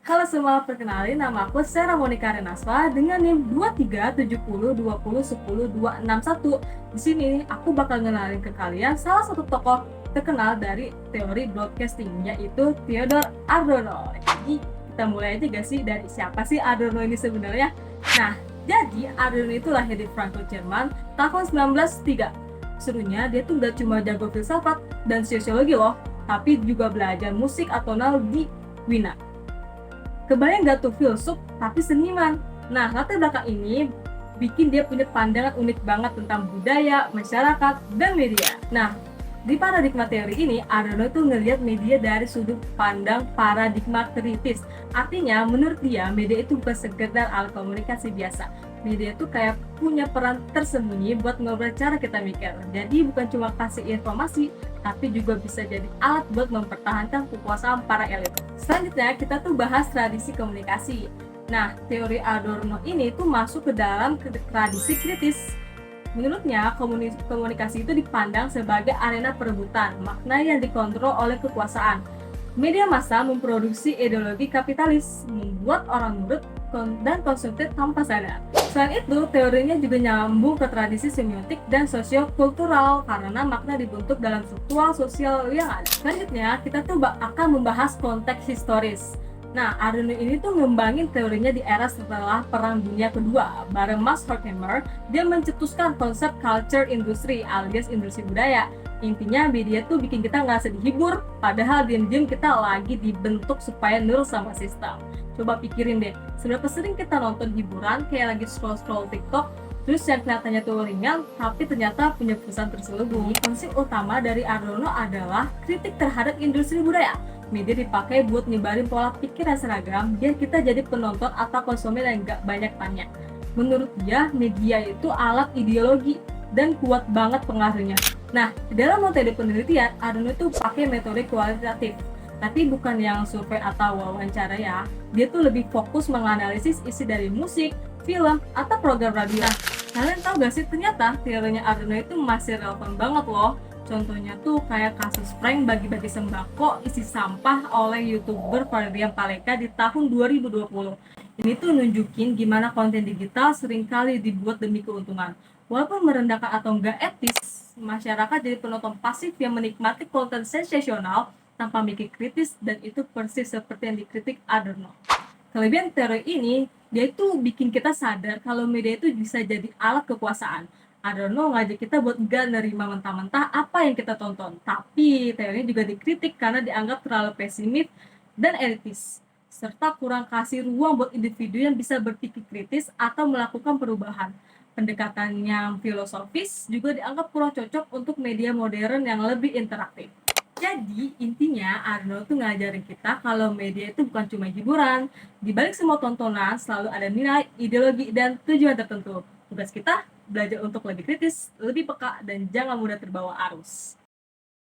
Halo semua, perkenalin nama aku Sarah Monica Renaswa dengan NIM 237020100261. Di sini aku bakal ngenalin ke kalian salah satu tokoh terkenal dari teori broadcasting, yaitu Theodor Adorno. Jadi kita mulai aja gak sih dari siapa sih Adorno ini sebenarnya? Nah, jadi Adorno itu lahir di Frankfurt, Jerman tahun 1903. Serunya dia tuh gak cuma jago filsafat dan sosiologi loh, tapi juga belajar musik atonal di Wina. Kebayang gak tuh filsuf tapi seniman? Nah, latar belakang ini bikin dia punya pandangan unik banget tentang budaya, masyarakat, dan media. Nah, di paradigma teori ini, Adorno tuh ngelihat media dari sudut pandang paradigma kritis. Artinya, menurut dia, media itu bukan sekedar alat komunikasi biasa. Media itu kayak punya peran tersembunyi buat ngobrol cara kita mikir. Jadi bukan cuma kasih informasi, tapi juga bisa jadi alat buat mempertahankan kekuasaan para elit. Selanjutnya kita tuh bahas tradisi komunikasi. Nah, teori Adorno ini tuh masuk ke dalam tradisi kritis. Menurutnya, komunikasi itu dipandang sebagai arena perebutan, makna yang dikontrol oleh kekuasaan. Media massa memproduksi ideologi kapitalis, membuat orang nurut dan konsumtif tanpa sadar. Selain itu, teorinya juga nyambung ke tradisi semiotik dan sosiokultural karena makna dibentuk dalam struktur sosial yang ada. Selanjutnya, kita tuh akan membahas konteks historis. Nah, Adorno ini tuh ngembangin teorinya di era setelah Perang Dunia Kedua. Bareng Max Horkheimer, dia mencetuskan konsep culture industry alias industri budaya. Intinya media tuh bikin kita nggak sedih hibur, padahal diam-diam kita lagi dibentuk supaya nurut sama sistem. Coba pikirin deh, seberapa sering kita nonton hiburan kayak lagi scroll-scroll TikTok, terus yang kelihatannya tuh ringan, tapi ternyata punya pesan terselubung. Konsep utama dari Adorno adalah kritik terhadap industri budaya. Media dipakai buat nyebarin pola pikir yang seragam, biar kita jadi penonton atau konsumen yang nggak banyak tanya. Menurut dia, media itu alat ideologi dan kuat banget pengaruhnya. Nah, dalam metode penelitian, Adorno itu pakai metode kualitatif, tapi bukan yang survei atau wawancara ya. Dia tuh lebih fokus menganalisis isi dari musik, film, atau program radio. Nah, kalian tahu gak sih ternyata teorinya Adorno itu masih relevan banget loh. Contohnya tuh kayak kasus prank bagi-bagi sembako isi sampah oleh YouTuber Ferdian Paleka di tahun 2020. Ini tuh nunjukin gimana konten digital seringkali dibuat demi keuntungan. Walaupun merendahkan atau enggak etis, masyarakat jadi penonton pasif yang menikmati konten sensasional tanpa mikir kritis, dan itu persis seperti yang dikritik Adorno. Kelebihan teori ini, dia itu bikin kita sadar kalau media itu bisa jadi alat kekuasaan. Adorno ngajak kita buat gak nerima mentah-mentah apa yang kita tonton. Tapi teorinya juga dikritik karena dianggap terlalu pesimis dan elitis, serta kurang kasih ruang buat individu yang bisa berpikir kritis atau melakukan perubahan. Pendekatan yang filosofis juga dianggap kurang cocok untuk media modern yang lebih interaktif. Jadi intinya Arnold tuh ngajarin kita kalau media itu bukan cuma hiburan. Di balik semua tontonan selalu ada nilai, ideologi, dan tujuan tertentu. Tugas kita belajar untuk lebih kritis, lebih peka, dan jangan mudah terbawa arus.